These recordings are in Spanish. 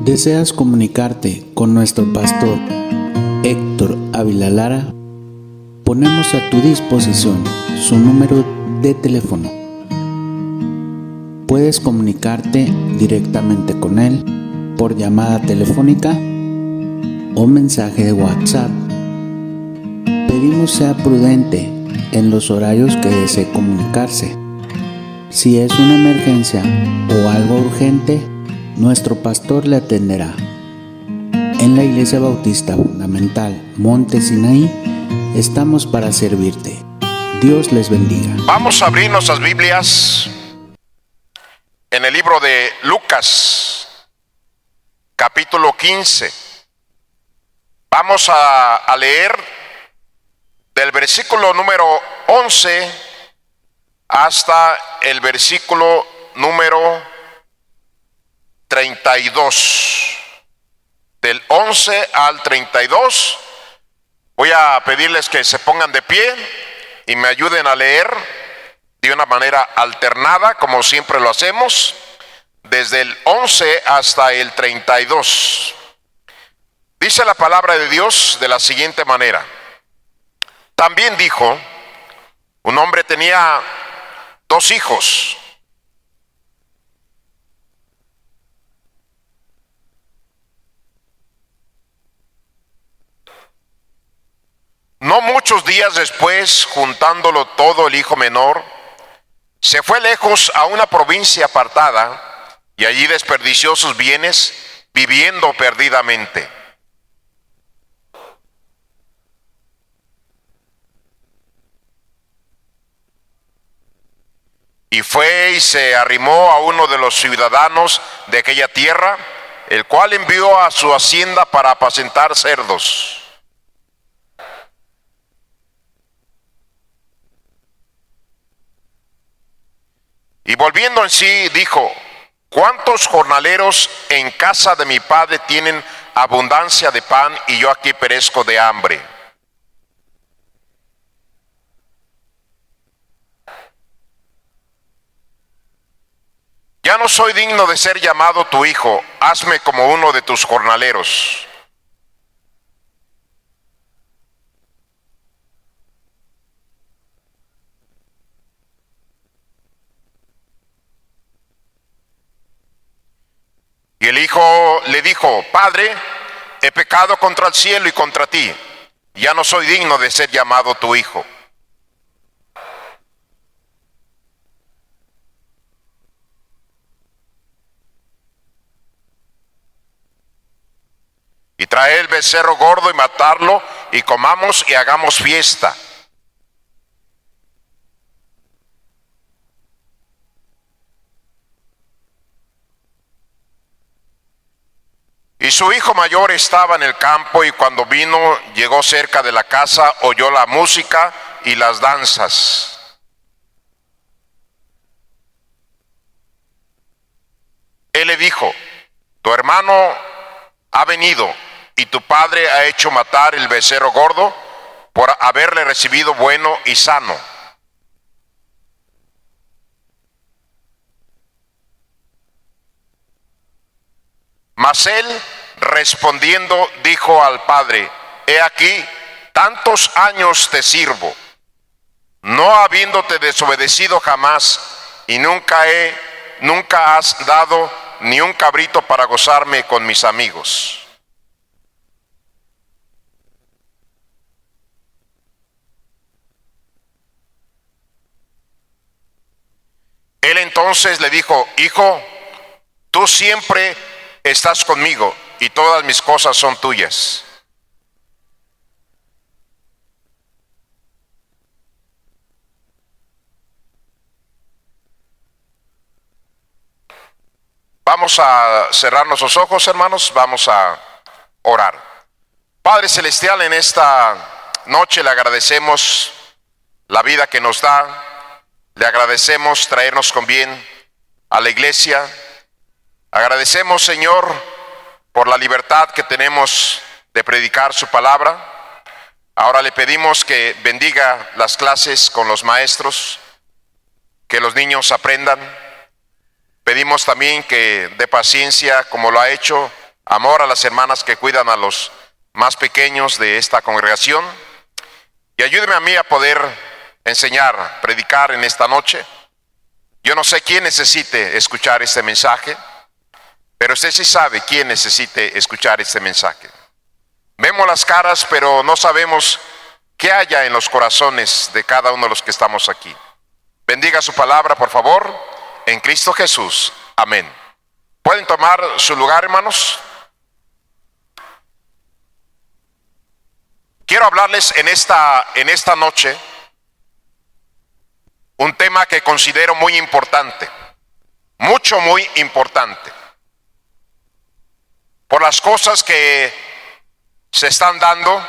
¿Deseas comunicarte con nuestro pastor Héctor Ávila Lara? Ponemos a tu disposición su número de teléfono. Puedes comunicarte directamente con él por llamada telefónica o mensaje de WhatsApp. Pedimos sea prudente en los horarios que desee comunicarse. Si es una emergencia o algo urgente, nuestro pastor le atenderá. En la Iglesia Bautista Fundamental Monte Sinaí estamos para servirte. Dios les bendiga. Vamos a abrir nuestras Biblias en el libro de Lucas, capítulo 15. Vamos a leer del versículo número 11 hasta el versículo número 32. Del 11 al 32. Voy a pedirles que se pongan de pie y me ayuden a leer de una manera alternada, como siempre lo hacemos, desde el 11 hasta el 32. Dice la palabra de Dios de la siguiente manera. También dijo: un hombre tenía 2 hijos. No muchos días después, juntándolo todo, el hijo menor se fue lejos a una provincia apartada y allí desperdició sus bienes viviendo perdidamente. Y fue y se arrimó a uno de los ciudadanos de aquella tierra, el cual envió a su hacienda para apacentar cerdos. Y volviendo en sí, dijo: ¿cuántos jornaleros en casa de mi padre tienen abundancia de pan y yo aquí perezco de hambre? Ya no soy digno de ser llamado tu hijo, hazme como uno de tus jornaleros. Y el hijo le dijo: Padre, he pecado contra el cielo y contra ti, ya no soy digno de ser llamado tu hijo. Y trae el becerro gordo y matarlo, y comamos y hagamos fiesta. Y su hijo mayor estaba en el campo, y cuando vino, llegó cerca de la casa, oyó la música y las danzas. Él le dijo: tu hermano ha venido, y tu padre ha hecho matar el becerro gordo por haberle recibido bueno y sano. Mas él, respondiendo, dijo al padre: he aquí, tantos años te sirvo, no habiéndote desobedecido jamás, y nunca has dado ni un cabrito para gozarme con mis amigos. Él entonces le dijo: hijo, tú siempre estás conmigo y todas mis cosas son tuyas. Vamos a cerrar nuestros ojos, hermanos, vamos a orar. Padre Celestial, en esta noche le agradecemos la vida que nos da, le agradecemos traernos con bien a la iglesia. Agradecemos, Señor, por la libertad que tenemos de predicar su palabra. Ahora le pedimos que bendiga las clases con los maestros, que los niños aprendan. Pedimos también que dé paciencia, como lo ha hecho amor a las hermanas que cuidan a los más pequeños de esta congregación, y ayúdeme a mí a poder enseñar, predicar en esta noche. Yo no sé quién necesite escuchar este mensaje, pero usted sí sabe quién necesite escuchar este mensaje. Vemos las caras, pero no sabemos qué haya en los corazones de cada uno de los que estamos aquí. Bendiga su palabra, por favor, en Cristo Jesús. Amén. ¿Pueden tomar su lugar, hermanos? Quiero hablarles en esta noche un tema que considero muy importante, muy importante, por las cosas que se están dando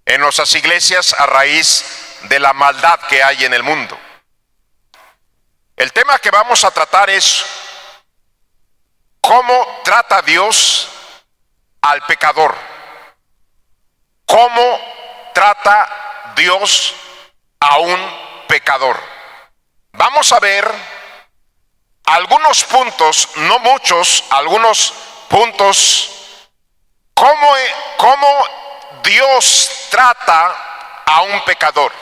en nuestras iglesias a raíz de la maldad que hay en el mundo. El tema que vamos a tratar es cómo trata Dios al pecador. ¿Cómo trata Dios a un pecador? Vamos a ver algunos puntos, no muchos, algunos puntos, cómo Dios trata a un pecador.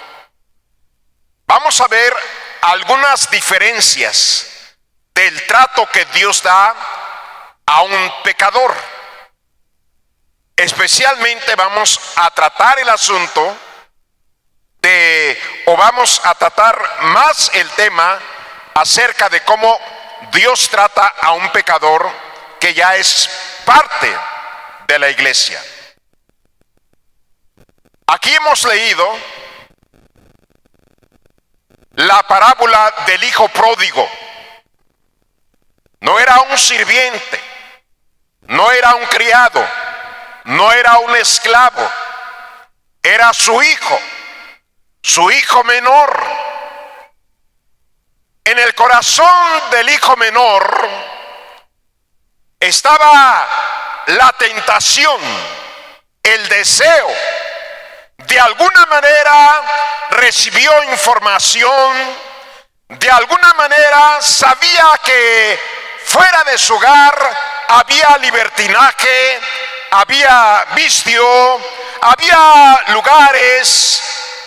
Vamos a ver algunas diferencias del trato que Dios da a un pecador. Especialmente vamos a tratar el asunto vamos a tratar más el tema acerca de cómo Dios trata a un pecador que ya es parte de la iglesia. Aquí hemos leído la parábola del hijo pródigo. No era un sirviente, no era un criado, no era un esclavo, era su hijo menor. En el corazón del hijo menor estaba la tentación, el deseo. De alguna manera recibió información, de alguna manera sabía que fuera de su hogar había libertinaje, había vicio, había lugares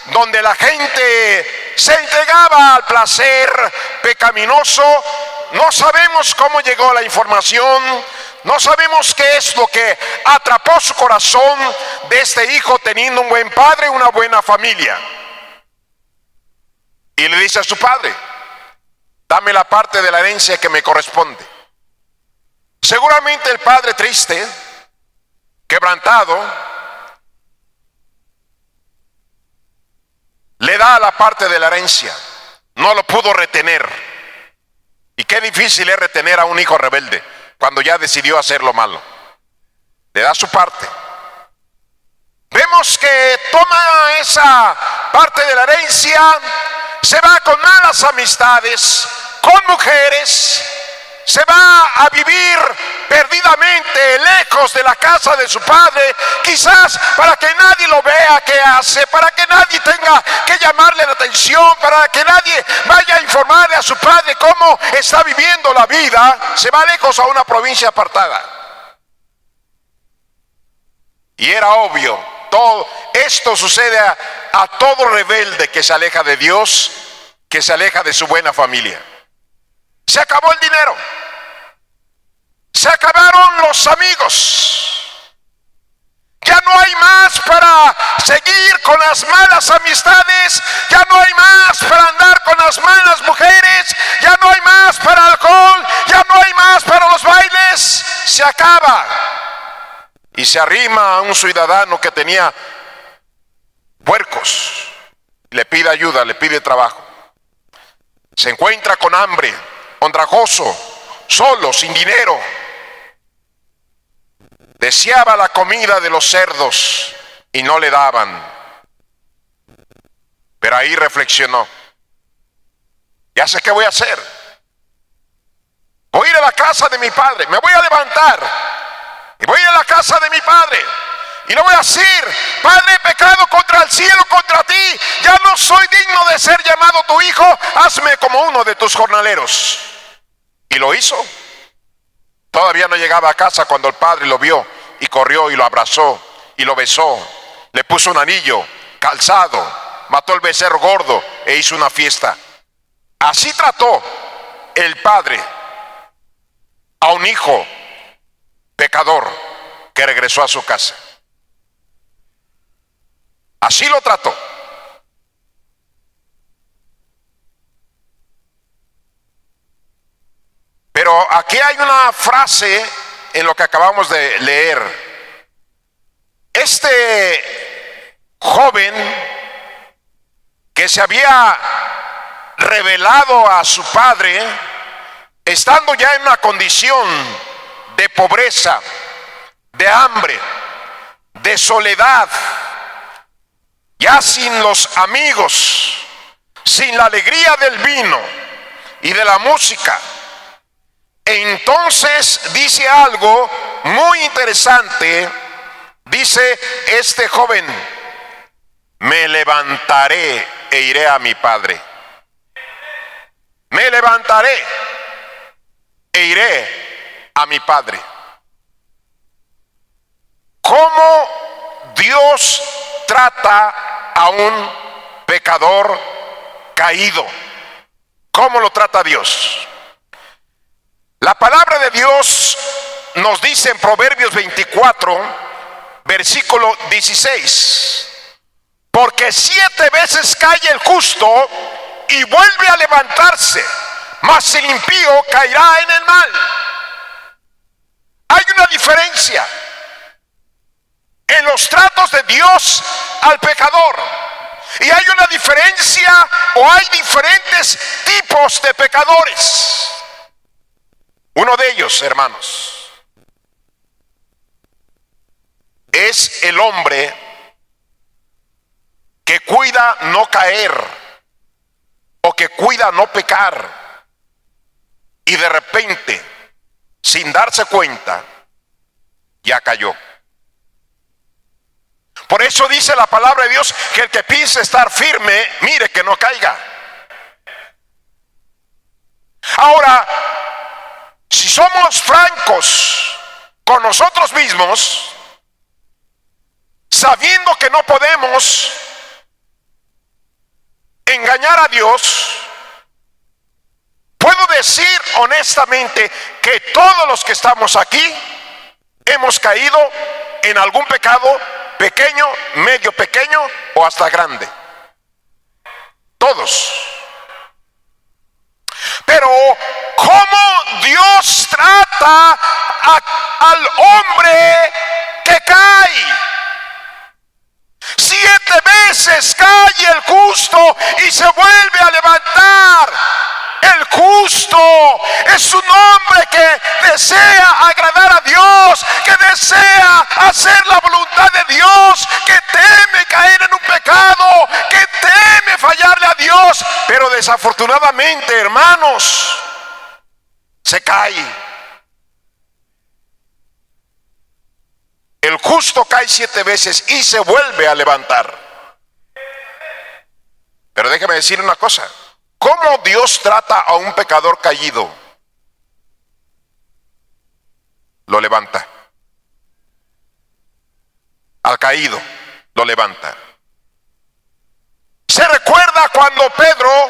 donde la gente se entregaba al placer pecaminoso. No sabemos cómo llegó la información, no sabemos qué es lo que atrapó su corazón de este hijo teniendo un buen padre, una buena familia. Y le dice a su padre: dame la parte de la herencia que me corresponde. Seguramente el padre, triste, quebrantado, le da la parte de la herencia. No lo pudo retener. Y qué difícil es retener a un hijo rebelde cuando ya decidió hacer lo malo. Le da su parte. Vemos que toma esa parte de la herencia, se va con malas amistades, con mujeres, se va a vivir perdidamente lejos de la casa de su padre, quizás para que nadie lo vea que hace, para que nadie tenga que llamarle la atención, para que nadie vaya a informarle a su padre cómo está viviendo la vida. Se va lejos a una provincia apartada. Y era obvio, todo esto sucede a todo rebelde que se aleja de Dios, que se aleja de su buena familia. Se acabó el dinero, se acabaron los amigos, ya no hay más para seguir con las malas amistades, ya no hay más para andar con las malas mujeres, ya no hay más para alcohol, ya no hay más para los bailes. Se acaba. Y se arrima a un ciudadano que tenía puercos, le pide ayuda, le pide trabajo. Se encuentra con hambre, andrajoso, solo, sin dinero. Deseaba la comida de los cerdos y no le daban. Pero ahí reflexionó: ya sé qué voy a hacer. Voy a ir a la casa de mi padre, me voy a levantar y voy a ir a la casa de mi padre. Y le voy a decir: Padre, he pecado contra el cielo, contra ti, ya no soy digno de ser llamado tu hijo, hazme como uno de tus jornaleros. Y lo hizo. Todavía no llegaba a casa cuando el padre lo vio y corrió y lo abrazó y lo besó. Le puso un anillo, calzado, mató el becerro gordo e hizo una fiesta. Así trató el padre a un hijo pecador que regresó a su casa. Así lo trató. Pero aquí hay una frase en lo que acabamos de leer. Este joven que se había revelado a su padre, estando ya en una condición de pobreza, de hambre, de soledad, ya sin los amigos, sin la alegría del vino y de la música. Entonces dice algo muy interesante. Dice este joven: me levantaré e iré a mi padre. Me levantaré e iré a mi padre. ¿Cómo Dios trata a un pecador caído? ¿Cómo lo trata Dios? La palabra de Dios nos dice en Proverbios 24, versículo 16: porque 7 veces cae el justo y vuelve a levantarse, mas el impío caerá en el mal. Hay una diferencia en los tratos de Dios al pecador, y hay una diferencia, o hay diferentes tipos de pecadores. Uno de ellos, hermanos, es el hombre que cuida no caer, o que cuida no pecar, y de repente, sin darse cuenta, ya cayó. Por eso dice la palabra de Dios que el que piensa estar firme, mire que no caiga. Ahora, si somos francos con nosotros mismos, sabiendo que no podemos engañar a Dios, puedo decir honestamente que todos los que estamos aquí hemos caído en algún pecado pequeño, medio pequeño o hasta grande. Todos. Pero ¿cómo Dios trata al hombre que cae? 7 veces cae el justo y se vuelve a levantar. El justo es un hombre que desea agradar a Dios, que desea hacer la voluntad de Dios, que teme caer en un pecado, que teme fallarle a Dios, pero desafortunadamente, hermanos, se cae. El justo cae 7 veces y se vuelve a levantar. Pero déjeme decir una cosa: ¿cómo Dios trata a un pecador caído? Lo levanta. Al caído lo levanta. ¿Se recuerda cuando Pedro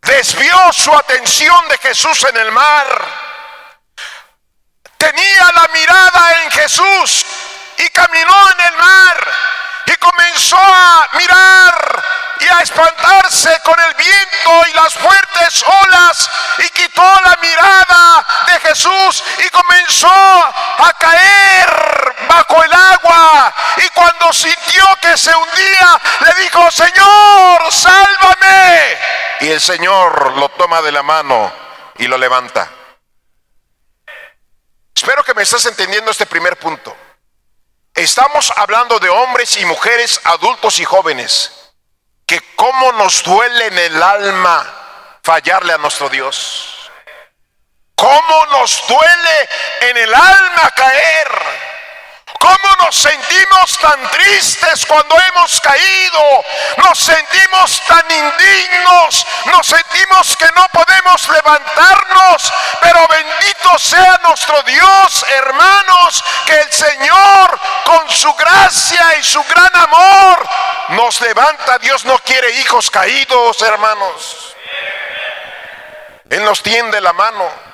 desvió su atención de Jesús en el mar? Tenía la mirada en Jesús y caminó en el mar y comenzó a mirar y a espantarse con el viento y las fuertes olas, y quitó la mirada de Jesús y comenzó a caer bajo el agua, y cuando sintió que se hundía le dijo: Señor, sálvame, y el Señor lo toma de la mano y lo levanta. Espero que me estés entendiendo este primer punto. Estamos hablando de hombres y mujeres, adultos y jóvenes, que cómo nos duele en el alma fallarle a nuestro Dios. Cómo nos duele en el alma caer. ¿Cómo nos sentimos tan tristes cuando hemos caído? Nos sentimos tan indignos, nos sentimos que no podemos levantarnos, pero bendito sea nuestro Dios, hermanos, que el Señor con su gracia y su gran amor nos levanta. Dios no quiere hijos caídos, hermanos. Él nos tiende la mano.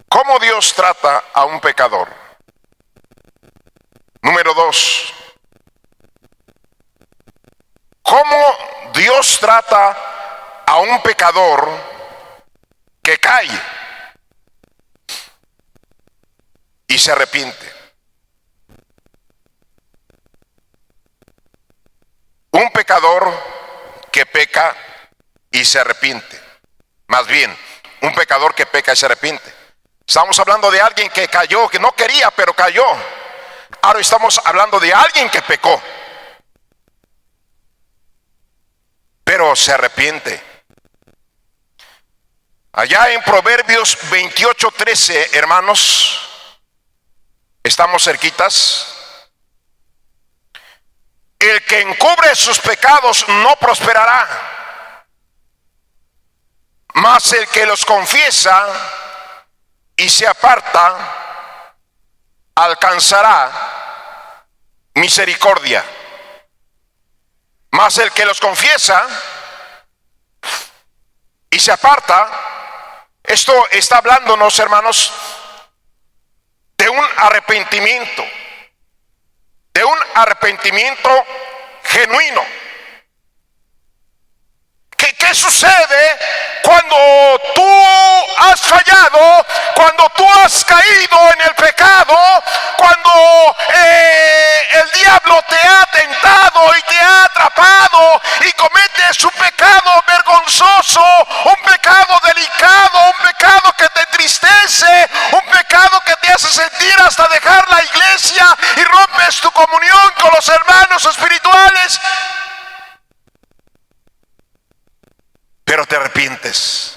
¿Cómo Dios trata a un pecador? Número 2. ¿Cómo Dios trata a un pecador que cae y se arrepiente? Un pecador que peca y se arrepiente. Más bien, un pecador que peca y se arrepiente. Estamos hablando de alguien que cayó, que no quería, pero cayó. Ahora estamos hablando de alguien que pecó, pero se arrepiente. Allá en Proverbios 28:13, hermanos, estamos cerquitas. El que encubre sus pecados no prosperará, mas el que los confiesa y se aparta alcanzará misericordia. Mas el que los confiesa y se aparta, esto está hablándonos, hermanos, de un arrepentimiento genuino. ¿Qué sucede cuando tú has fallado, cuando tú has caído en el pecado, cuando el diablo te ha tentado y te ha atrapado y cometes un pecado vergonzoso, un pecado delicado, un pecado que te entristece, un pecado que te hace sentir hasta dejar la iglesia y rompes tu comunión con los hermanos espirituales? Pero te arrepientes.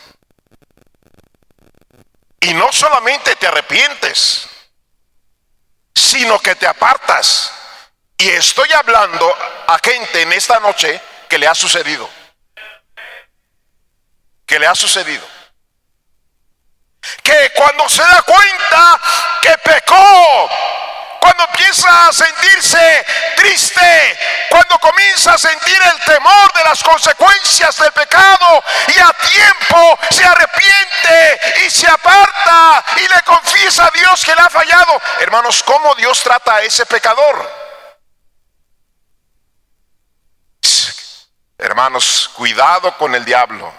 Y no solamente te arrepientes, sino que te apartas. Y estoy hablando a gente en esta noche que le ha sucedido. Que cuando se da cuenta que pecó, cuando empieza a sentirse triste, cuando comienza a sentir el temor de las consecuencias del pecado y a tiempo se arrepiente y se aparta y le confiesa a Dios que le ha fallado. Hermanos, ¿cómo Dios trata a ese pecador? Hermanos, cuidado con el diablo.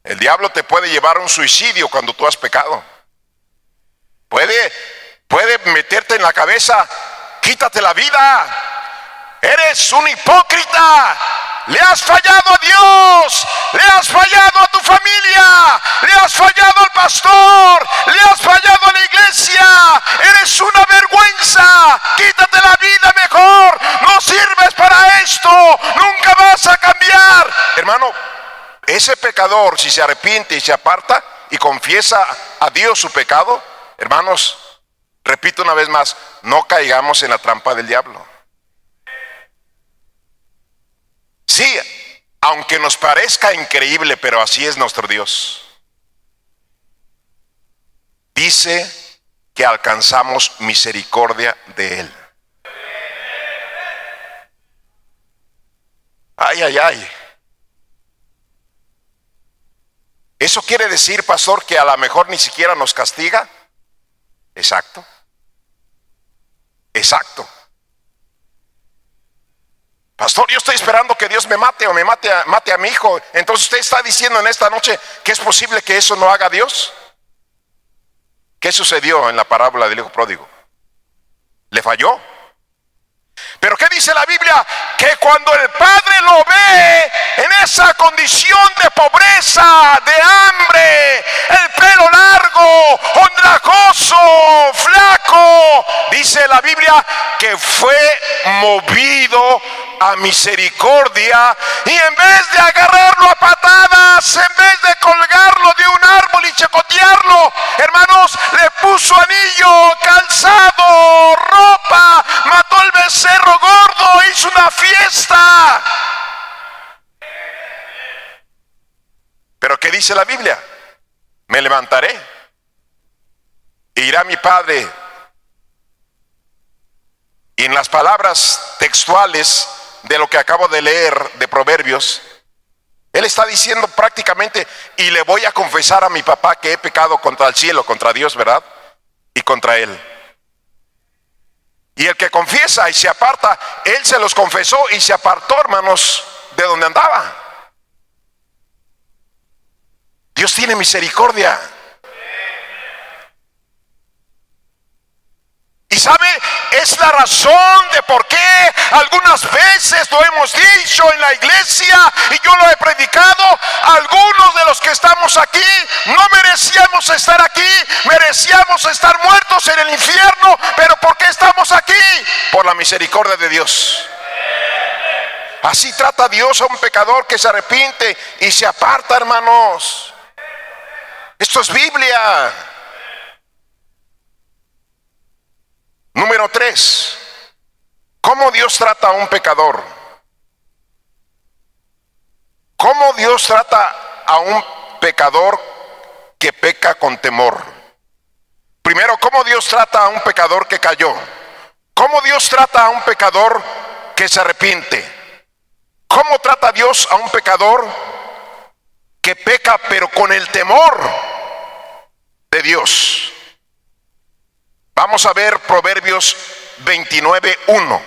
El diablo te puede llevar a un suicidio cuando tú has pecado. Puede meterte en la cabeza, quítate la vida, eres un hipócrita, le has fallado a Dios, le has fallado a tu familia, le has fallado al pastor, le has fallado a la iglesia, eres una vergüenza, quítate la vida mejor, no sirves para esto, nunca vas a cambiar. Hermano, ese pecador, si se arrepiente y se aparta y confiesa a Dios su pecado, hermanos, repito una vez más, no caigamos en la trampa del diablo. Sí, aunque nos parezca increíble, pero así es nuestro Dios. Dice que alcanzamos misericordia de Él. Ay, ay, ay. ¿Eso quiere decir, pastor, que a lo mejor ni siquiera nos castiga? Exacto. Pastor, yo estoy esperando que Dios me mate o mate a mi hijo. Entonces usted está diciendo en esta noche que es posible que eso no haga Dios. ¿Qué sucedió en la parábola del hijo pródigo? ¿Le falló? Pero ¿qué dice la Biblia? Que cuando el padre lo ve en esa condición de pobreza, de hambre, el pelo largo, andrajoso, flaco, dice la Biblia que fue movido a misericordia y en vez de agarrarlo a patadas, en vez de colgarlo de un árbol y chicotearlo, hermanos, le puso puso anillo, calzado, ropa, mató el becerro gordo, hizo una fiesta. Pero ¿qué dice la Biblia? Me levantaré e irá mi padre. Y en las palabras textuales de lo que acabo de leer de Proverbios, él está diciendo prácticamente: y le voy a confesar a mi papá que he pecado contra el cielo, contra Dios, ¿verdad? Y contra él. Y el que confiesa y se aparta, él se los confesó y se apartó, hermanos, de donde andaba. Dios tiene misericordia. Y sabe, es la razón de por qué algunas veces lo hemos dicho en la iglesia, y yo lo he predicado: algunos de los que estamos aquí no merecíamos estar aquí, merecíamos estar muertos en el infierno. Pero ¿por qué estamos aquí? Por la misericordia de Dios. Así trata Dios a un pecador que se arrepiente y se aparta, hermanos. Esto es Biblia. Número 3, ¿cómo Dios trata a un pecador? ¿Cómo Dios trata a un pecador que peca con temor? Primero, ¿cómo Dios trata a un pecador que cayó? ¿Cómo Dios trata a un pecador que se arrepiente? ¿Cómo trata Dios a un pecador que peca pero con el temor de Dios? Vamos a ver Proverbios 29:1.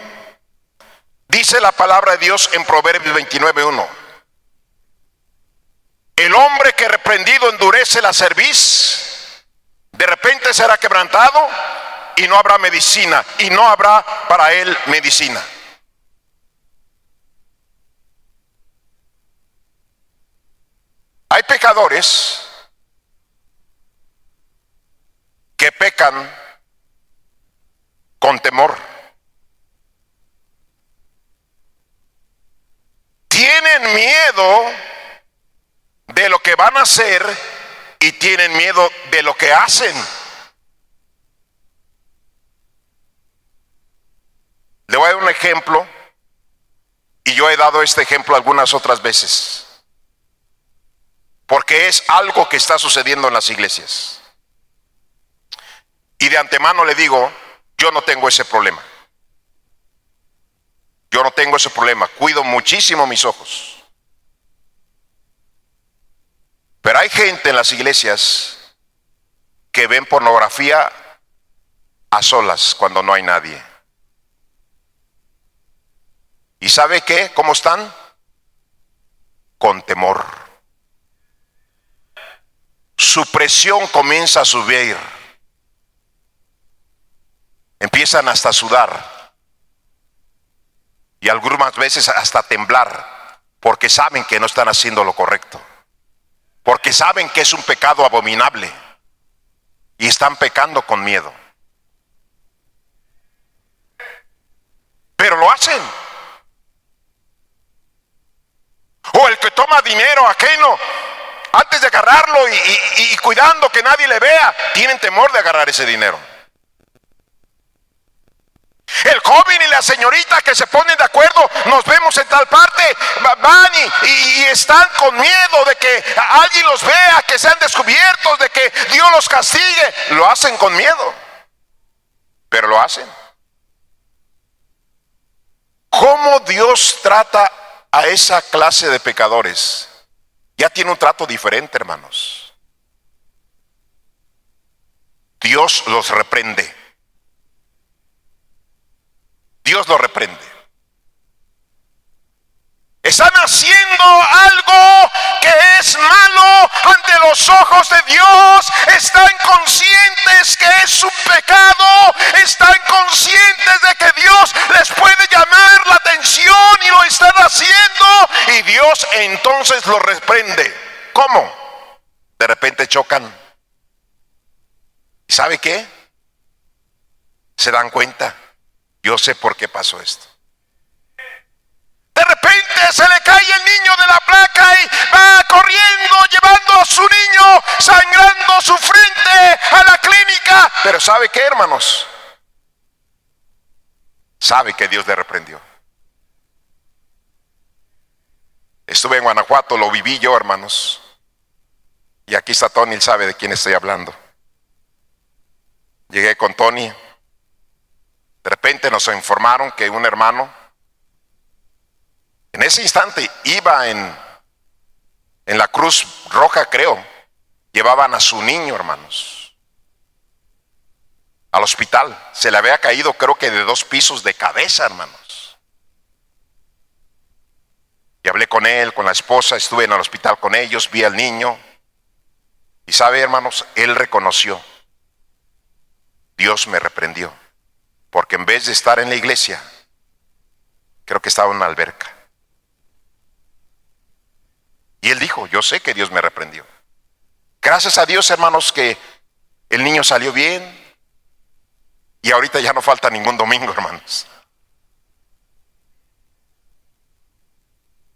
Dice la palabra de Dios en Proverbios 29:1: el hombre que reprendido endurece la cerviz, de repente será quebrantado, y no habrá medicina, y no habrá para él medicina. Hay pecadores que pecan con temor. Tienen miedo de lo que van a hacer y tienen miedo de lo que hacen. Le voy a dar un ejemplo, y yo he dado este ejemplo algunas otras veces, porque es algo que está sucediendo en las iglesias. Y de antemano le digo, yo no tengo ese problema. Yo no tengo ese problema. Cuido muchísimo mis ojos. Pero hay gente en las iglesias que ven pornografía a solas cuando no hay nadie. ¿Y sabe qué? ¿Cómo están? Con temor. Su presión comienza a subir. Empiezan hasta a sudar, y algunas veces hasta a temblar, porque saben que no están haciendo lo correcto, porque saben que es un pecado abominable, y están pecando con miedo. Pero lo hacen. O el que toma dinero ajeno, antes de agarrarlo y cuidando que nadie le vea, tienen temor de agarrar ese dinero. El joven y la señorita que se ponen de acuerdo, nos vemos en tal parte, van y están con miedo de que alguien los vea, que sean descubiertos, de que Dios los castigue. Lo hacen con miedo, pero lo hacen. ¿Cómo Dios trata a esa clase de pecadores? Ya tiene un trato diferente, hermanos. Dios los reprende. Dios lo reprende. Están haciendo algo que es malo ante los ojos de Dios. Están conscientes que es un pecado. Están conscientes de que Dios les puede llamar la atención y lo están haciendo. Y Dios entonces lo reprende. ¿Cómo? De repente chocan. ¿Y sabe qué? Se dan cuenta. Yo sé por qué pasó esto. De repente se le cae el niño de la placa y va corriendo, llevando a su niño sangrando su frente a la clínica. Pero ¿sabe qué, hermanos? Sabe que Dios le reprendió. Estuve en Guanajuato, lo viví yo, hermanos. Y aquí está Tony, él sabe de quién estoy hablando. Llegué con Tony. De repente nos informaron que un hermano, en ese instante, iba en la Cruz Roja, creo. Llevaban a su niño, hermanos, al hospital. Se le había caído, creo que de 2 pisos de cabeza, hermanos. Y hablé con él, con la esposa, estuve en el hospital con ellos, vi al niño. Y sabe, hermanos, él reconoció: Dios me reprendió, porque en vez de estar en la iglesia, creo que estaba en una alberca. Y él dijo: yo sé que Dios me reprendió. Gracias a Dios, hermanos, que el niño salió bien. Y ahorita ya no falta ningún domingo, hermanos.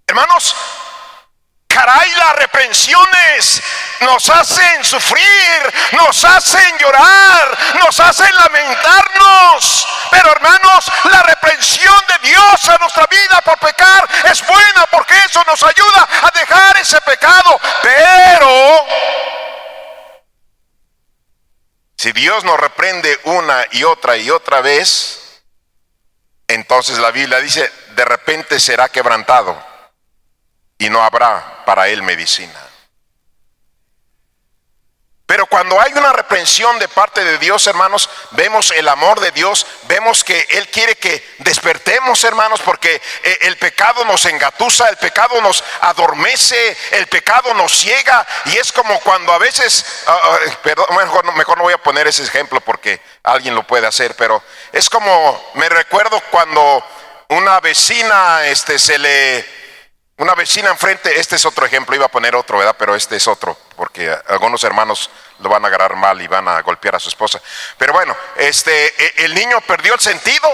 Hermanos, caray, las reprensiones nos hacen sufrir, nos hacen llorar, nos hacen lamentarnos. Pero, hermanos, la reprensión de Dios a nuestra vida por pecar es buena, porque eso nos ayuda a dejar ese pecado. Pero si Dios nos reprende una y otra vez, entonces la Biblia dice: de repente será quebrantado y no habrá para él medicina. Pero cuando hay una reprensión de parte de Dios, hermanos, vemos el amor de Dios, vemos que Él quiere que despertemos, hermanos, porque el pecado nos engatusa, el pecado nos adormece, el pecado nos ciega. Y es como cuando a veces, perdón, mejor no voy a poner ese ejemplo porque alguien lo puede hacer, pero es como, me recuerdo cuando una vecina, una vecina enfrente, este es otro ejemplo, iba a poner otro, ¿verdad? Pero este es otro, porque algunos hermanos lo van a agarrar mal y van a golpear a su esposa. Pero bueno, el niño perdió el sentido.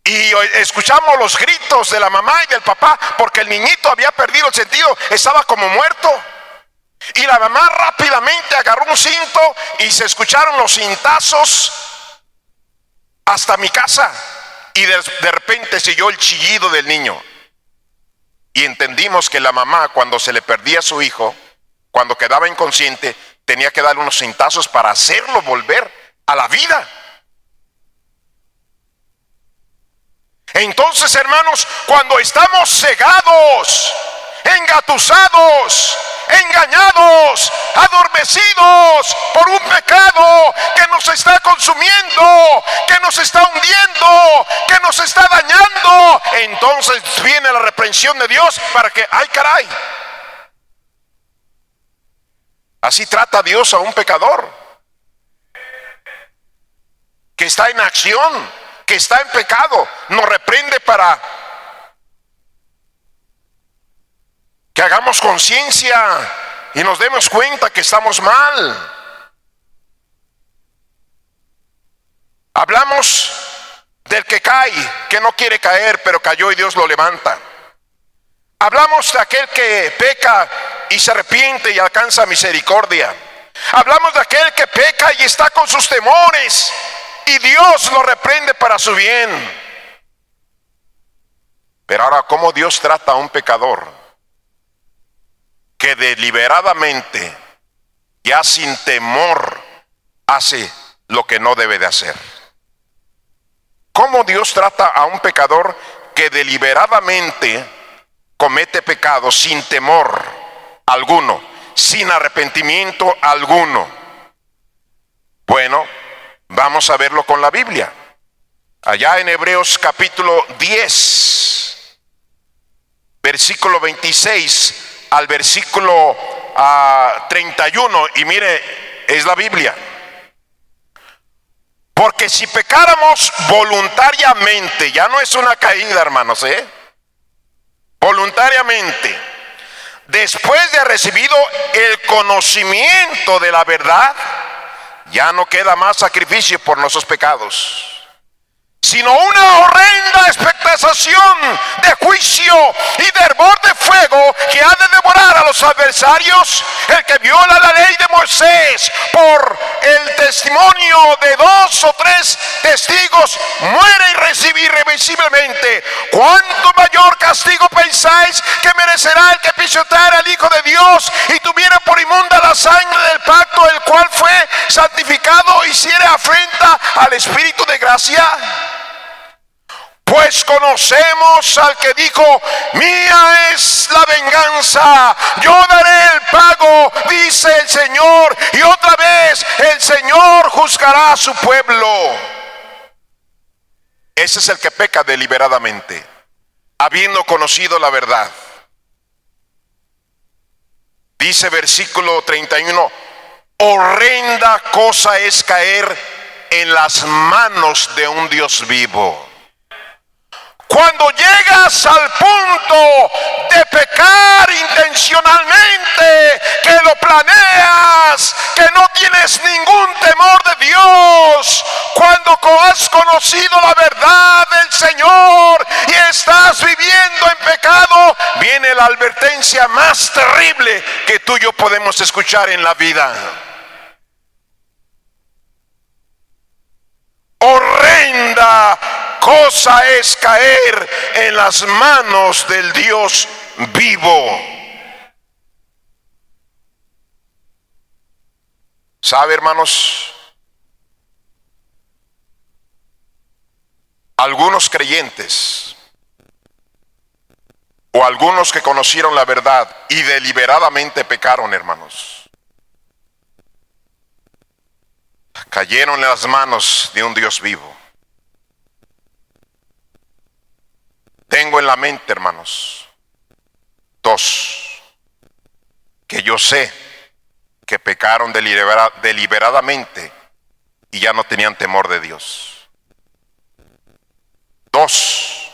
Y escuchamos los gritos de la mamá y del papá, porque el niñito había perdido el sentido, estaba como muerto. Y la mamá rápidamente agarró un cinto y se escucharon los cintazos hasta mi casa. Y de repente se oyó el chillido del niño. Y entendimos que la mamá, cuando se le perdía a su hijo, cuando quedaba inconsciente, tenía que darle unos cintazos para hacerlo volver a la vida. Entonces, hermanos, cuando estamos cegados, engatusados, engañados, adormecidos por un pecado que nos está consumiendo, que nos está hundiendo, que nos está dañando, entonces viene la reprensión de Dios para que, ay caray, así trata Dios a un pecador que está en acción, que está en pecado. Nos reprende para que hagamos conciencia y nos demos cuenta que estamos mal. Hablamos del que cae, que no quiere caer, pero cayó y Dios lo levanta. Hablamos de aquel que peca y se arrepiente y alcanza misericordia. Hablamos de aquel que peca y está con sus temores y Dios lo reprende para su bien. Pero ahora, ¿cómo Dios trata a un pecador que deliberadamente, ya sin temor, hace lo que no debe de hacer? ¿Cómo Dios trata a un pecador que deliberadamente comete pecado sin temor alguno, sin arrepentimiento alguno? Bueno, vamos a verlo con la Biblia. Allá en Hebreos capítulo 10, versículo 26 al versículo 31, y mire, es la Biblia. Porque si pecáramos voluntariamente, ya no es una caída, hermanos, voluntariamente, después de haber recibido el conocimiento de la verdad, ya no queda más sacrificio por nuestros pecados, sino una horrenda expectación de juicio y de hervor de fuego que ha de devorar a los los adversarios, el que viola la ley de Moisés por el testimonio de 2 o 3 testigos, muere y recibe irremisiblemente. ¿Cuánto mayor castigo pensáis que merecerá el que pisoteara al Hijo de Dios y tuviera por inmunda la sangre del pacto, el cual fue santificado, hiciere afrenta al Espíritu de gracia? Pues conocemos al que dijo: mía es la venganza, yo daré el pago, dice el Señor. Y otra vez el Señor juzgará a su pueblo. Ese es el que peca deliberadamente, habiendo conocido la verdad. Dice versículo 31: horrenda cosa es caer en las manos de un Dios vivo. Cuando llegas al punto de pecar intencionalmente, que lo planeas, que no tienes ningún temor de Dios, cuando has conocido la verdad del Señor y estás viviendo en pecado, viene la advertencia más terrible que tú y yo podemos escuchar en la vida. Horrenda cosa es caer en las manos del Dios vivo. ¿Sabe, hermanos? Algunos creyentes o algunos que conocieron la verdad y deliberadamente pecaron, hermanos, cayeron en las manos de un Dios vivo. Tengo en la mente, hermanos, 2 que yo sé que pecaron deliberadamente y ya no tenían temor de Dios. 2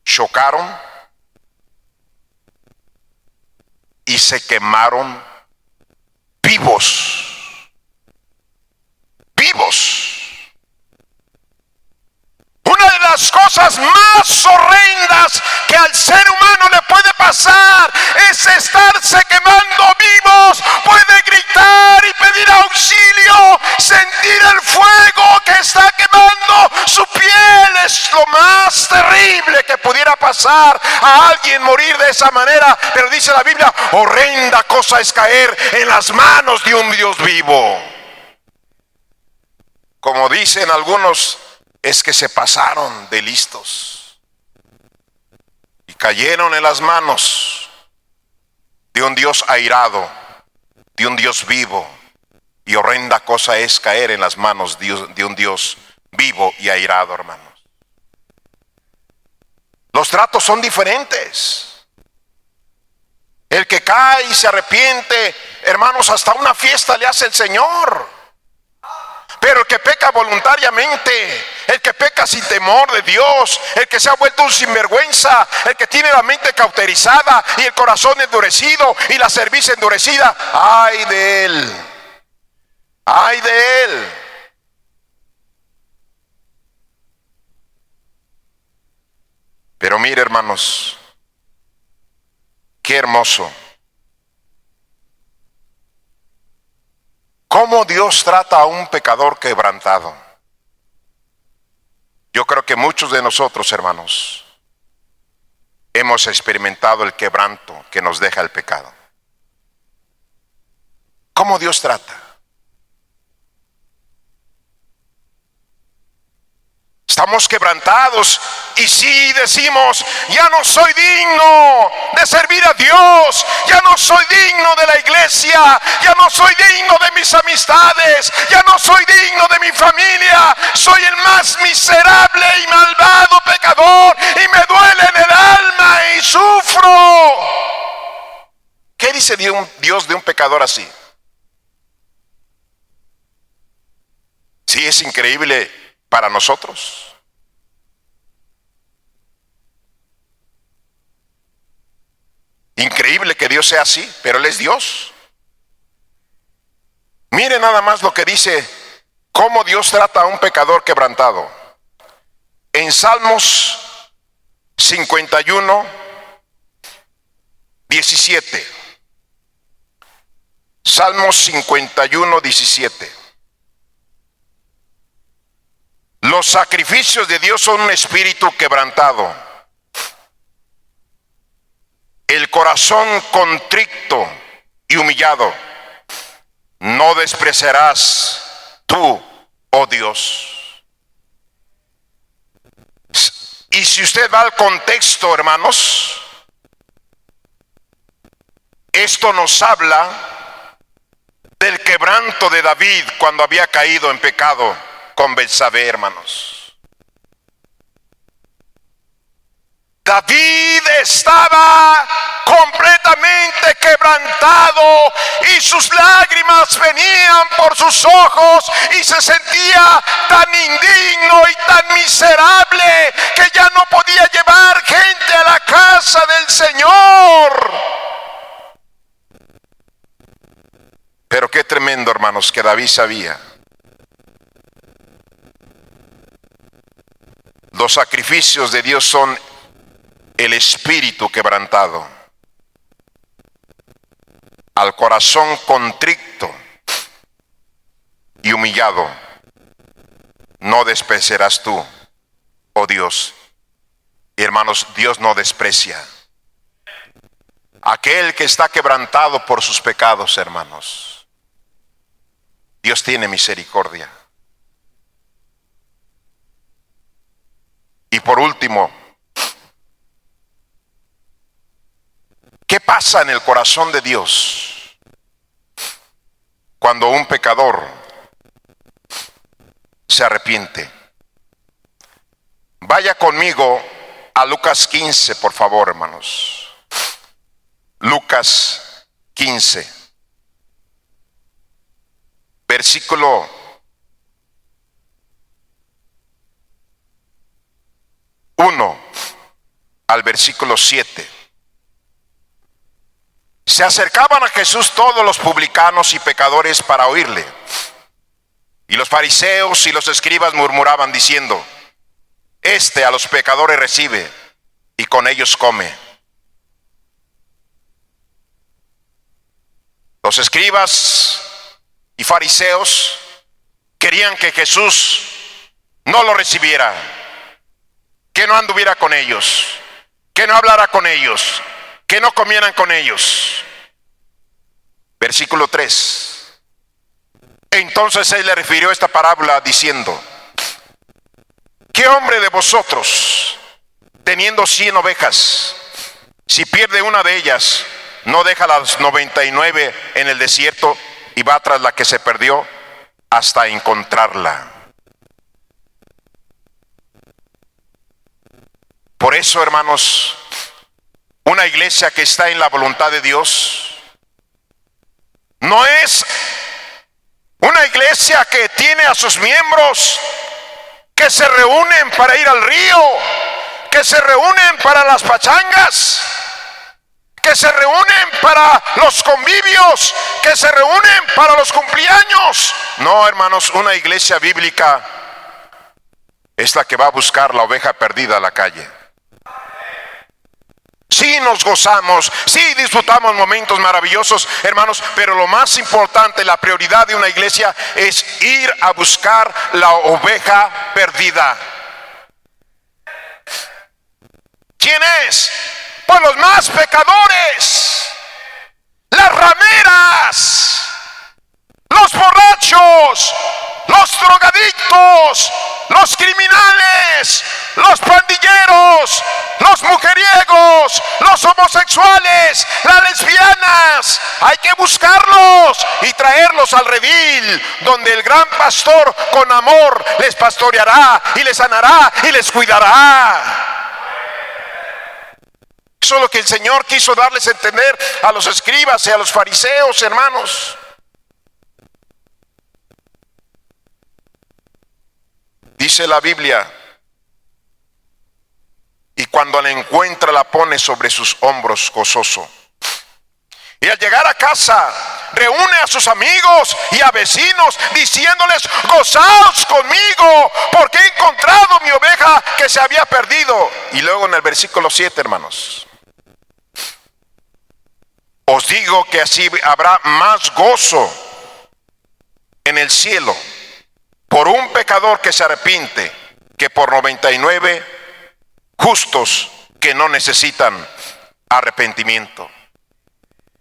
chocaron y se quemaron vivos. Una de las cosas más horrendas que al ser humano le puede pasar es estarse quemando vivos. Puede gritar y pedir auxilio, sentir el fuego que está quemando su piel. Es lo más terrible que pudiera pasar a alguien, morir de esa manera. Pero dice la Biblia: horrenda cosa es caer en las manos de un Dios vivo. Como dicen algunos, es que se pasaron de listos y cayeron en las manos de un Dios airado, de un Dios vivo. Y horrenda cosa es caer en las manos de un Dios vivo y airado, hermanos. Los tratos son diferentes. El que cae y se arrepiente, hermanos, hasta una fiesta le hace el Señor. Pero el que peca voluntariamente, el que peca sin temor de Dios, el que se ha vuelto un sinvergüenza, el que tiene la mente cauterizada y el corazón endurecido y la cerviz endurecida, ¡ay de él! ¡Ay de él! Pero mire, hermanos, qué hermoso cómo Dios trata a un pecador quebrantado. Yo creo que muchos de nosotros, hermanos, hemos experimentado el quebranto que nos deja el pecado. ¿Cómo Dios trata? Estamos quebrantados y sí decimos: ya no soy digno de servir a Dios, ya no soy digno de la iglesia, ya no soy digno de mis amistades, ya no soy digno de mi familia, soy el más miserable y malvado pecador y me duele en el alma y sufro. ¿Qué dice Dios de un pecador así? Sí, es increíble para nosotros. Increíble que Dios sea así, pero Él es Dios. Mire nada más lo que dice, cómo Dios trata a un pecador quebrantado. En Salmos 51, 17. Salmos 51, 17. Los sacrificios de Dios son un espíritu quebrantado. El corazón contrito y humillado no despreciarás tú, oh Dios. Y si usted va al contexto, hermanos, esto nos habla del quebranto de David cuando había caído en pecado con Betsabé, hermanos. David estaba completamente quebrantado y sus lágrimas venían por sus ojos y se sentía tan indigno y tan miserable que ya no podía llevar gente a la casa del Señor. Pero qué tremendo, hermanos, que David sabía. Los sacrificios de Dios son el espíritu quebrantado. Al corazón contrito y humillado no despreciarás tú, oh Dios. Y hermanos, Dios no desprecia aquel que está quebrantado por sus pecados, hermanos. Dios tiene misericordia. Y por último, ¿qué pasa en el corazón de Dios cuando un pecador se arrepiente? Vaya conmigo a Lucas 15, por favor, hermanos. Lucas 15, versículo 1 al versículo 7. Se acercaban a Jesús todos los publicanos y pecadores para oírle. Y los fariseos y los escribas murmuraban diciendo: Este a los pecadores recibe y con ellos come. Los escribas y fariseos querían que Jesús no lo recibiera, que no anduviera con ellos, que no hablara con ellos, que no comieran con ellos. Versículo 3. Entonces él le refirió esta parábola diciendo: ¿qué hombre de vosotros, teniendo 100 ovejas, si pierde una de ellas, no deja las 99 en el desierto y va tras la que se perdió hasta encontrarla? Por eso, hermanos, una iglesia que está en la voluntad de Dios no es una iglesia que tiene a sus miembros que se reúnen para ir al río, que se reúnen para las pachangas, que se reúnen para los convivios, que se reúnen para los cumpleaños. No, hermanos, una iglesia bíblica es la que va a buscar la oveja perdida a la calle. Sí nos gozamos, sí disfrutamos momentos maravillosos, hermanos, pero lo más importante, la prioridad de una iglesia es ir a buscar la oveja perdida. ¿Quién es? Pues los más pecadores, las rameras, los borrachos, los drogadictos, los criminales, los pandilleros, los mujeriegos, los homosexuales, las lesbianas. Hay que buscarlos y traerlos al redil, donde el gran pastor con amor les pastoreará y les sanará y les cuidará. Eso es lo que el Señor quiso darles a entender a los escribas y a los fariseos, hermanos. Dice la Biblia: y cuando la encuentra la pone sobre sus hombros gozoso. Y al llegar a casa reúne a sus amigos y a vecinos diciéndoles: gozaos conmigo porque he encontrado mi oveja que se había perdido. Y luego en el versículo 7, hermanos, Os digo que así habrá más gozo en el cielo por un pecador que se arrepiente que por 99 justos que no necesitan arrepentimiento.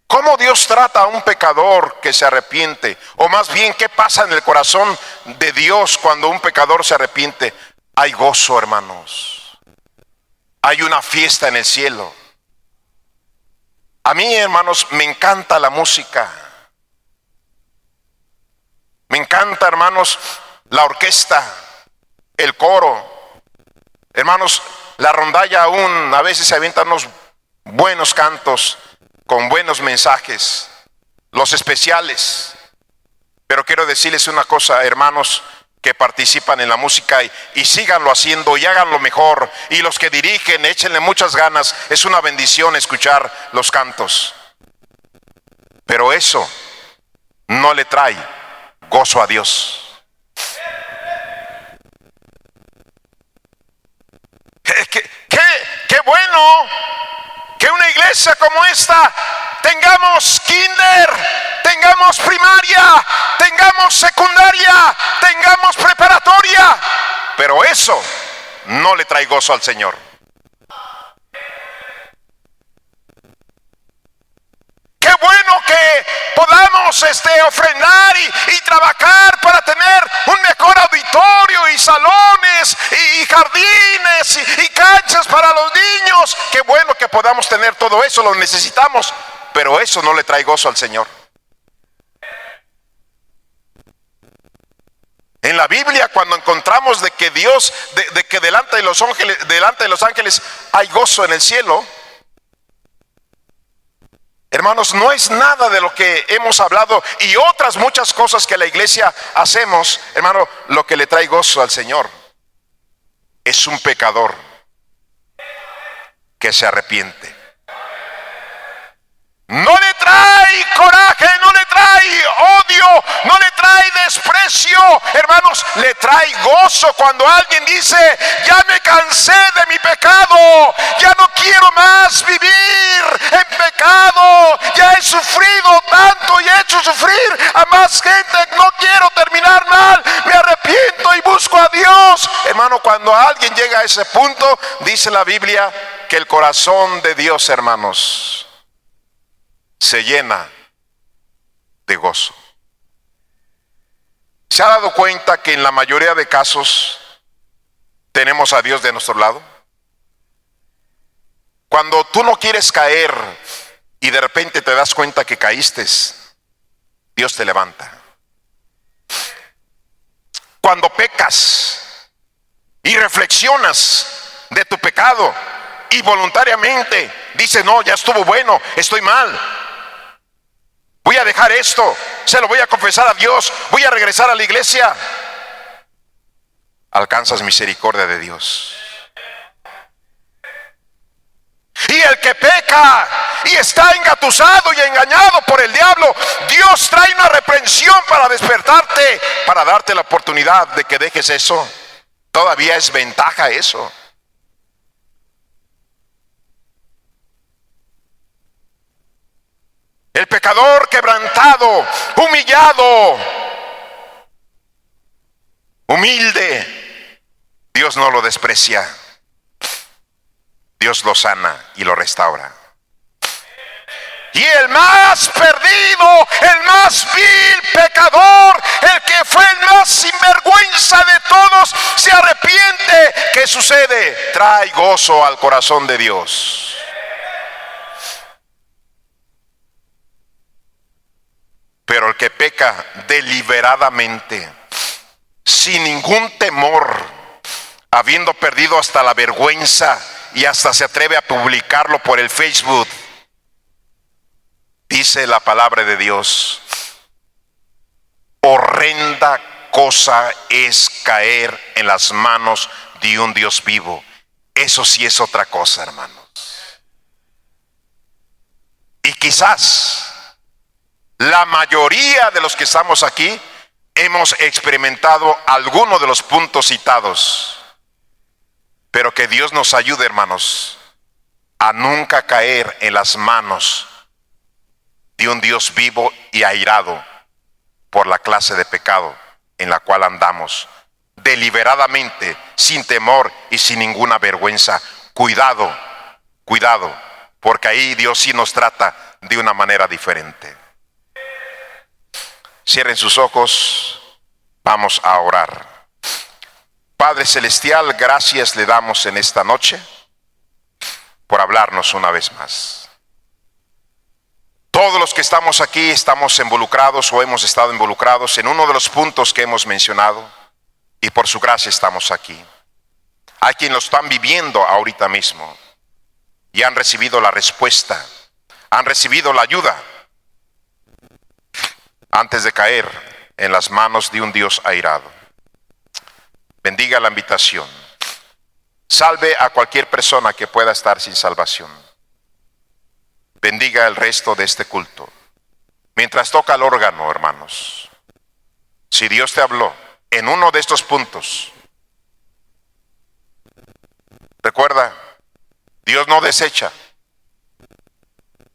¿Cómo Dios trata a un pecador que se arrepiente? O más bien, ¿qué pasa en el corazón de Dios cuando un pecador se arrepiente? Hay gozo, hermanos. Hay una fiesta en el cielo. A mí, hermanos, me encanta la música. Me encanta, hermanos, la orquesta, el coro. Hermanos, la rondalla aún a veces se avientan unos buenos cantos con buenos mensajes, los especiales. Pero quiero decirles una cosa, hermanos que participan en la música, y síganlo haciendo y háganlo mejor. Y los que dirigen, échenle muchas ganas. Es una bendición escuchar los cantos. Pero eso no le trae gozo a Dios. Qué bueno que una iglesia como esta tengamos kinder, tengamos primaria, tengamos secundaria, tengamos preparatoria, pero eso no le trae gozo al Señor. Qué bueno que podamos ofrendar y trabajar para tener un mejor auditorio y salones y jardines y canchas para los niños. Qué bueno que podamos tener todo eso, lo necesitamos, pero eso no le trae gozo al Señor. En la Biblia, cuando encontramos de que Dios, de que delante de los ángeles hay gozo en el cielo, hermanos, no es nada de lo que hemos hablado y otras muchas cosas que la iglesia hacemos, hermano. Lo que le trae gozo al Señor es un pecador que se arrepiente. No le trae coraje, no le trae odio, no le trae desprecio, hermanos, le trae gozo cuando alguien dice: ya me cansé de mi pecado, ya no quiero más vivir en pecado, ya he sufrido tanto y he hecho sufrir a más gente, no quiero terminar mal, me arrepiento y busco a Dios. Hermano, cuando alguien llega a ese punto, dice la Biblia que el corazón de Dios, hermanos, se llena de gozo. ¿Se ha dado cuenta que en la mayoría de casos tenemos a Dios de nuestro lado? Cuando tú no quieres caer y de repente te das cuenta que caíste, Dios te levanta. Cuando pecas y reflexionas de tu pecado y voluntariamente dices: no, ya estuvo bueno, estoy mal, voy a dejar esto, se lo voy a confesar a Dios, voy a regresar a la iglesia, alcanzas misericordia de Dios. Y el que peca y está engatusado y engañado por el diablo, Dios trae una reprensión para despertarte, para darte la oportunidad de que dejes eso. Todavía es ventaja eso. El pecador quebrantado, humillado, humilde, Dios no lo desprecia. Dios lo sana y lo restaura. Y el más perdido, el más vil pecador, el que fue el más sinvergüenza de todos, se arrepiente. ¿Qué sucede? Trae gozo al corazón de Dios. Pero el que peca deliberadamente, sin ningún temor, habiendo perdido hasta la vergüenza y hasta se atreve a publicarlo por el Facebook, dice la palabra de Dios: horrenda cosa es caer en las manos de un Dios vivo. Eso sí es otra cosa, hermanos. Y quizás la mayoría de los que estamos aquí hemos experimentado alguno de los puntos citados. Pero que Dios nos ayude, hermanos, a nunca caer en las manos de un Dios vivo y airado por la clase de pecado en la cual andamos deliberadamente, sin temor y sin ninguna vergüenza. Cuidado, cuidado, porque ahí Dios sí nos trata de una manera diferente. Cierren sus ojos, vamos a orar. Padre Celestial, gracias le damos en esta noche por hablarnos una vez más. Todos los que estamos aquí estamos involucrados o hemos estado involucrados en uno de los puntos que hemos mencionado, y por su gracia estamos aquí. Hay quienes lo están viviendo ahorita mismo y han recibido la respuesta, han recibido la ayuda antes de caer en las manos de un Dios airado. Bendiga la invitación. Salve a cualquier persona que pueda estar sin salvación. Bendiga el resto de este culto. Mientras toca el órgano, hermanos, si Dios te habló en uno de estos puntos, recuerda, Dios no desecha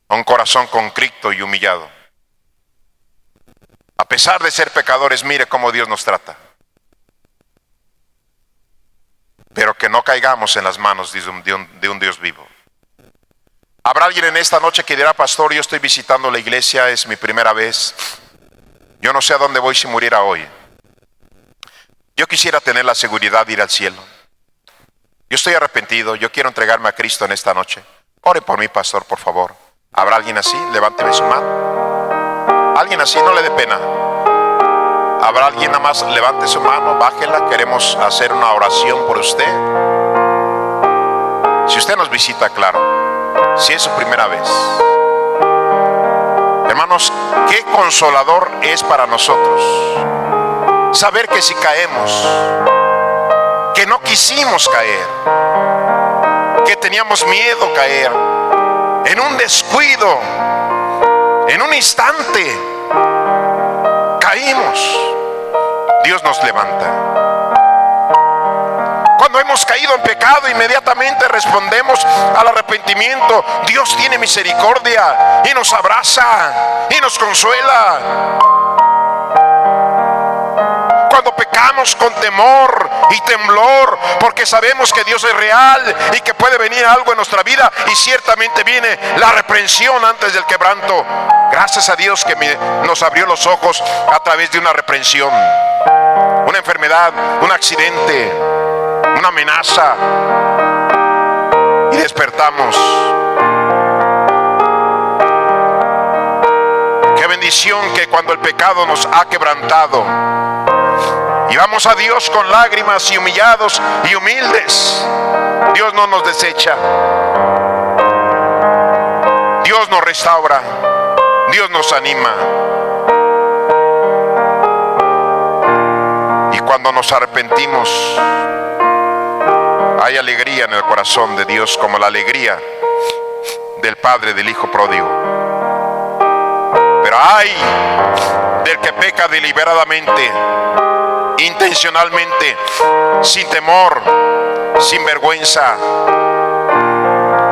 a un corazón contrito y humillado. A pesar de ser pecadores, mire cómo Dios nos trata. Pero que no caigamos en las manos de un Dios vivo. Habrá alguien en esta noche que dirá: pastor, yo estoy visitando la iglesia, es mi primera vez, yo no sé a dónde voy si muriera hoy. Yo quisiera tener la seguridad de ir al cielo. Yo estoy arrepentido, yo quiero entregarme a Cristo en esta noche. Ore por mí, pastor, por favor. ¿Habrá alguien así? Levánteme su mano. Alguien así, no le dé pena. ¿Habrá alguien? Nada más levante su mano, bájela, queremos hacer una oración por usted. Si usted nos visita, claro, si es su primera vez. Hermanos, qué consolador es para nosotros saber que si caemos, que no quisimos caer, que teníamos miedo caer, en un descuido, en un instante, caímos, Dios nos levanta. Cuando hemos caído en pecado, inmediatamente respondemos al arrepentimiento. Dios tiene misericordia y nos abraza y nos consuela. Cuando pecamos con temor y temblor, porque sabemos que Dios es real y que puede venir algo en nuestra vida, y ciertamente viene la reprensión antes del quebranto. Gracias a Dios que nos abrió los ojos a través de una reprensión, una enfermedad, un accidente, una amenaza, y despertamos. Qué bendición que cuando el pecado nos ha quebrantado y vamos a Dios con lágrimas y humillados y humildes, Dios no nos desecha. Dios nos restaura, Dios nos anima. Y cuando nos arrepentimos, hay alegría en el corazón de Dios, como la alegría del padre del hijo pródigo. Pero ay del que peca deliberadamente, intencionalmente, sin temor, sin vergüenza,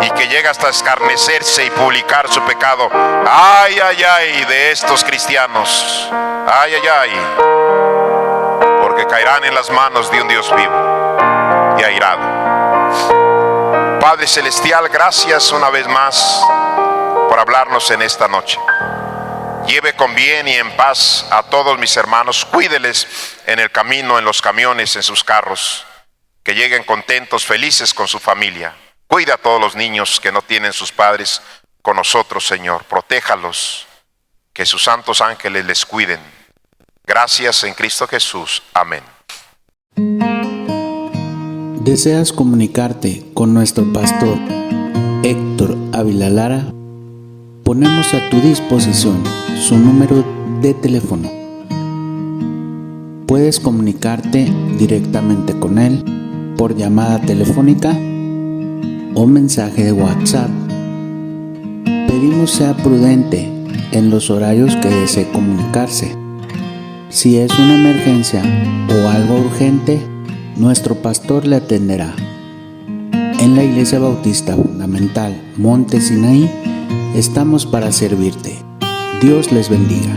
y que llega hasta escarnecerse y publicar su pecado. Ay, ay, ay de estos cristianos. Ay, ay, ay, porque caerán en las manos de un Dios vivo y airado. Padre Celestial, gracias una vez más por hablarnos en esta noche. Lleve con bien y en paz a todos mis hermanos. Cuídeles en el camino, en los camiones, en sus carros. Que lleguen contentos, felices con su familia. Cuida a todos los niños que no tienen sus padres con nosotros, Señor. Protéjalos. Que sus santos ángeles les cuiden. Gracias en Cristo Jesús. Amén. ¿Deseas comunicarte con nuestro pastor Héctor Ávila Lara? Ponemos a tu disposición su número de teléfono. Puedes comunicarte directamente con él por llamada telefónica o mensaje de WhatsApp. Pedimos sea prudente en los horarios que desee comunicarse. Si es una emergencia o algo urgente, nuestro pastor le atenderá. En la Iglesia Bautista Fundamental Monte Sinaí estamos para servirte. Dios les bendiga.